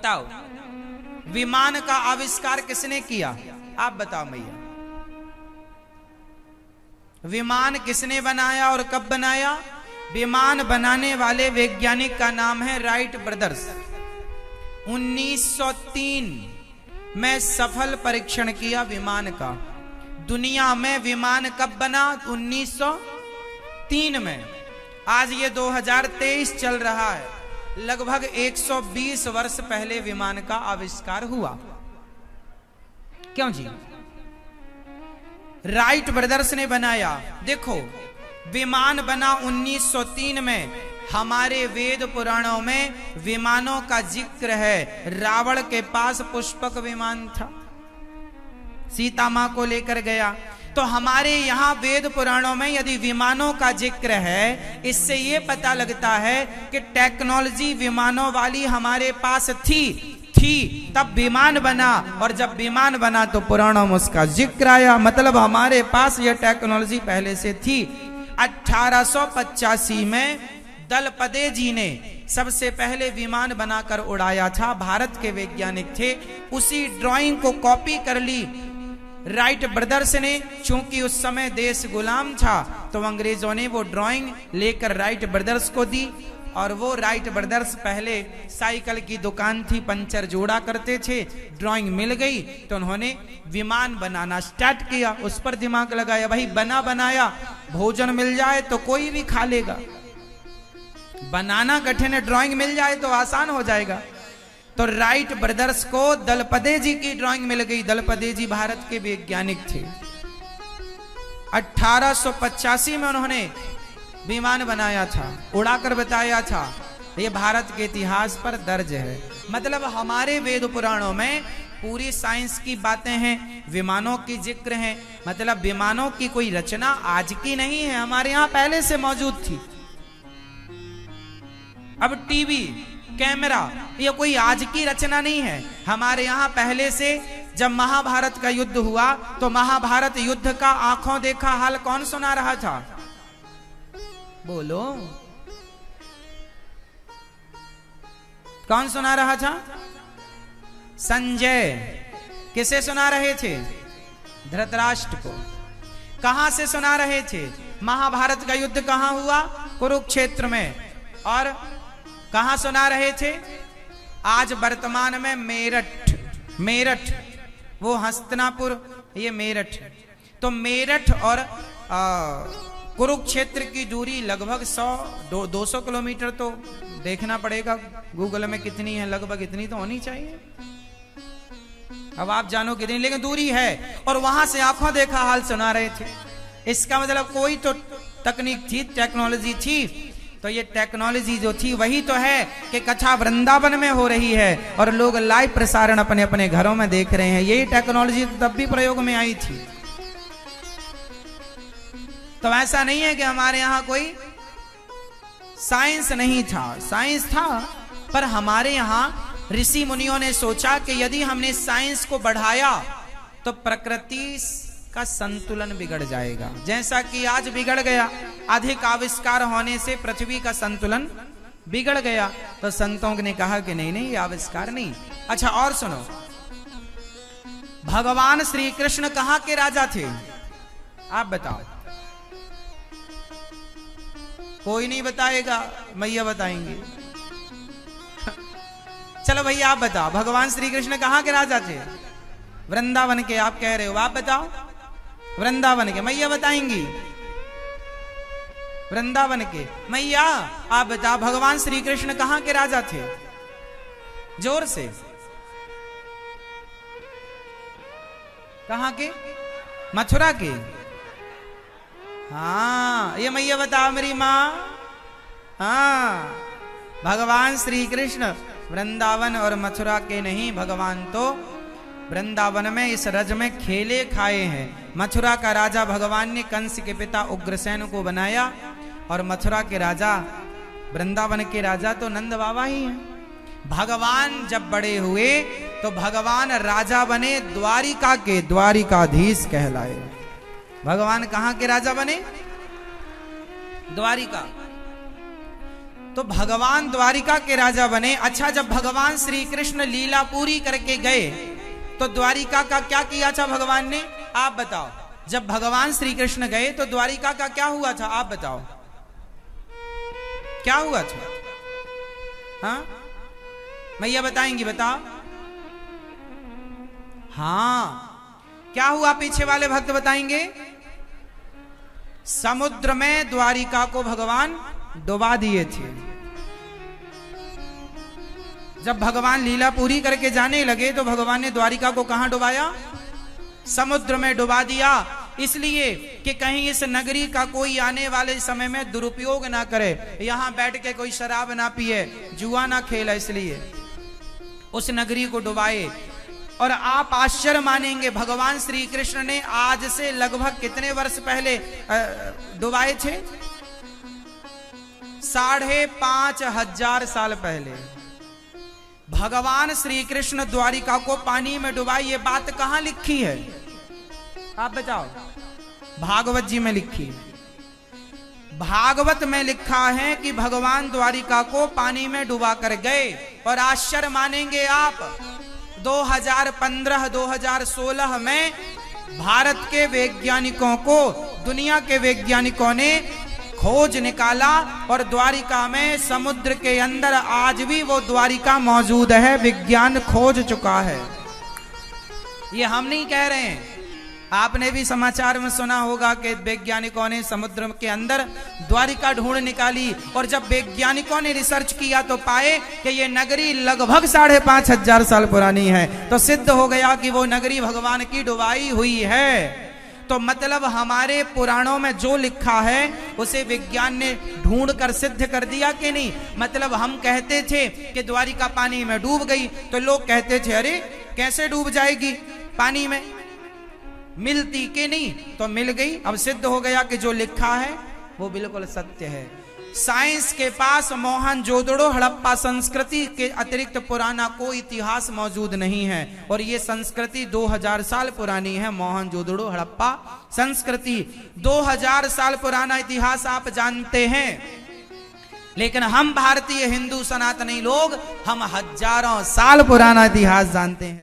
बताओ विमान का आविष्कार किसने किया? आप बताओ भैया, विमान किसने बनाया और कब बनाया? विमान बनाने वाले वैज्ञानिक का नाम है राइट ब्रदर्स। 1903 में सफल परीक्षण किया विमान का। दुनिया में विमान कब बना? 1903 में। आज ये 2023 चल रहा है, लगभग 120 वर्ष पहले विमान का आविष्कार हुआ। क्यों जी? राइट ब्रदर्स ने बनाया। देखो विमान बना 1903 में। हमारे वेद पुराणों में विमानों का जिक्र है। रावण के पास पुष्पक विमान था, सीता मां को लेकर गया। तो हमारे यहाँ वेद पुराणों में यदि विमानों का जिक्र है, इससे यह पता लगता है कि टेक्नोलॉजी विमानों वाली हमारे पास थी तब विमान बना, और जब विमान बना तो पुराणों में उसका जिक्र आया। मतलब हमारे पास यह टेक्नोलॉजी पहले से थी। 1885 में दलपदे जी ने सबसे पहले विमान बनाकर उड़ाया था। भारत के वैज्ञानिक थे। उसी ड्राइंग को कॉपी कर ली राइट ब्रदर्स ने। चूंकि उस समय देश गुलाम था तो अंग्रेजों ने वो ड्राइंग लेकर राइट ब्रदर्स को दी, और वो राइट ब्रदर्स पहले साइकिल की दुकान थी, पंचर जोड़ा करते थे। ड्राइंग मिल गई तो उन्होंने विमान बनाना स्टार्ट किया। उस पर दिमाग लगाया, भाई बना बनाया भोजन मिल जाए तो कोई भी खा लेगा, बनाना कठिन है, ड्राइंग मिल जाए तो आसान हो जाएगा। तो राइट ब्रदर्स को दलपदे जी की ड्राइंग मिल गई। दलपदे जी भारत के वैज्ञानिक थे। 1885 में उन्होंने विमान बनाया था, उड़ाकर बताया था। ये भारत के इतिहास पर दर्ज है। मतलब हमारे वेद पुराणों में पूरी साइंस की बातें हैं, विमानों की जिक्र है। मतलब विमानों की कोई रचना आज की नहीं है, हमारे यहाँ पहले से मौजूद थी। अब टीवी, कैमरा, ये कोई आज की रचना नहीं है। हमारे यहाँ पहले से जब महाभारत का युद्ध हुआ तो महाभारत युद्ध का आंखों देखा हाल कौन सुना रहा था? बोलो, कौन सुना रहा था? संजय। किसे सुना रहे थे? धृतराष्ट्र को। कहां से सुना रहे थे? महाभारत का युद्ध कहां हुआ? कुरुक्षेत्र में। और कहां सुना रहे थे? आज वर्तमान में मेरठ, वो हस्तिनापुर, ये मेरठ। तो मेरठ और कुरुक्षेत्र की दूरी लगभग 100-200 किलोमीटर, तो देखना पड़ेगा गूगल में कितनी है, लगभग इतनी तो होनी चाहिए। अब आप जानो कितनी, लेकिन दूरी है। और वहां से आंखों देखा हाल सुना रहे थे। इसका मतलब कोई तो तकनीक थी, टेक्नोलॉजी थी। तो ये टेक्नोलॉजी जो थी वही तो है कि कथा वृंदावन में हो रही है और लोग लाइव प्रसारण अपने अपने घरों में देख रहे हैं। यही टेक्नोलॉजी तब भी प्रयोग में आई थी। तो ऐसा नहीं है कि हमारे यहां कोई साइंस नहीं था, साइंस था। पर हमारे यहां ऋषि मुनियों ने सोचा कि यदि हमने साइंस को बढ़ाया तो प्रकृति का संतुलन बिगड़ जाएगा, जैसा कि आज बिगड़ गया। अधिक आविष्कार होने से पृथ्वी का संतुलन बिगड़ गया। तो संतों ने कहा कि नहीं नहीं, ये आविष्कार नहीं। अच्छा और सुनो, भगवान श्री कृष्ण कहां के राजा थे? आप बताओ। कोई नहीं बताएगा, मैया बताएंगे। चलो भैया आप बताओ, भगवान श्री कृष्ण कहां के राजा थे? वृंदावन के। आप कह रहे हो, आप बताओ। वृंदावन के, मैया बताएंगी। वृंदावन के, मैया आप बताओ, भगवान श्री कृष्ण कहां के राजा थे? जोर से। कहां के? मथुरा के। हाँ, ये मैया बताओ मेरी मां। हाँ, भगवान श्री कृष्ण वृंदावन और मथुरा के नहीं, भगवान तो वृंदावन में इस रज में खेले खाए हैं। मथुरा का राजा भगवान ने कंस के पिता उग्रसेन को बनाया, और मथुरा के राजा, वृंदावन के राजा तो नंद बाबा ही हैं। भगवान जब बड़े हुए तो भगवान राजा बने द्वारिका के, द्वारिकाधीश कहलाए। भगवान कहां के राजा बने? द्वारिका। तो भगवान द्वारिका के राजा बने। अच्छा, जब भगवान श्री कृष्ण लीला पूरी करके गए तो द्वारिका का क्या किया था भगवान ने, आप बताओ। जब भगवान श्री कृष्ण गए तो द्वारिका का क्या हुआ था, आप बताओ, क्या हुआ था? हाँ, मैया बताएंगी, बताओ। हाँ, क्या हुआ? पीछे वाले भक्त बताएंगे। समुद्र में द्वारिका को भगवान डुबा दिए थे। जब भगवान लीला पूरी करके जाने लगे तो भगवान ने द्वारिका को कहां डुबाया? समुद्र में डुबा दिया, इसलिए कि कहीं इस नगरी का कोई आने वाले समय में दुरुपयोग ना करे, यहां बैठ के कोई शराब ना पिए, जुआ ना खेले, इसलिए उस नगरी को डुबाए। और आप आश्चर्य मानेंगे, भगवान श्री कृष्ण ने आज से लगभग कितने वर्ष पहले डुबाए थे? 5,500 साल पहले भगवान श्री कृष्ण द्वारिका को पानी में डुबाए। ये बात कहां लिखी है, आप बताओ? भागवत जी में लिखी है। भागवत में लिखा है कि भगवान द्वारिका को पानी में डुबा कर गए। और आश्चर्य मानेंगे आप, 2015-2016 में भारत के वैज्ञानिकों को, दुनिया के वैज्ञानिकों ने खोज निकाला और द्वारिका में समुद्र के अंदर आज भी वो द्वारिका मौजूद है। विज्ञान खोज चुका है, ये हम नहीं कह रहे हैं। आपने भी समाचार में सुना होगा कि वैज्ञानिकों ने समुद्र के अंदर द्वारिका ढूंढ निकाली। और जब वैज्ञानिकों ने रिसर्च किया तो पाए कि ये नगरी लगभग 5,500 साल पुरानी है। तो सिद्ध हो गया कि वो नगरी भगवान की डुबाई हुई है। तो मतलब हमारे पुराणों में जो लिखा है उसे विज्ञान ने ढूंढ कर सिद्ध कर दिया कि नहीं। मतलब हम कहते थे कि द्वारिका पानी में डूब गई, तो लोग कहते थे अरे कैसे डूब जाएगी पानी में, मिलती कि नहीं, तो मिल गई। अब सिद्ध हो गया कि जो लिखा है वो बिल्कुल सत्य है। साइंस के पास मोहनजोदड़ो हड़प्पा संस्कृति के अतिरिक्त पुराना कोई इतिहास मौजूद नहीं है। और ये संस्कृति 2000 साल पुरानी है। मोहनजोदड़ो हड़प्पा संस्कृति 2000 साल पुराना इतिहास आप जानते हैं। लेकिन हम भारतीय हिंदू सनातनी लोग, हम हजारों साल पुराना इतिहास जानते हैं।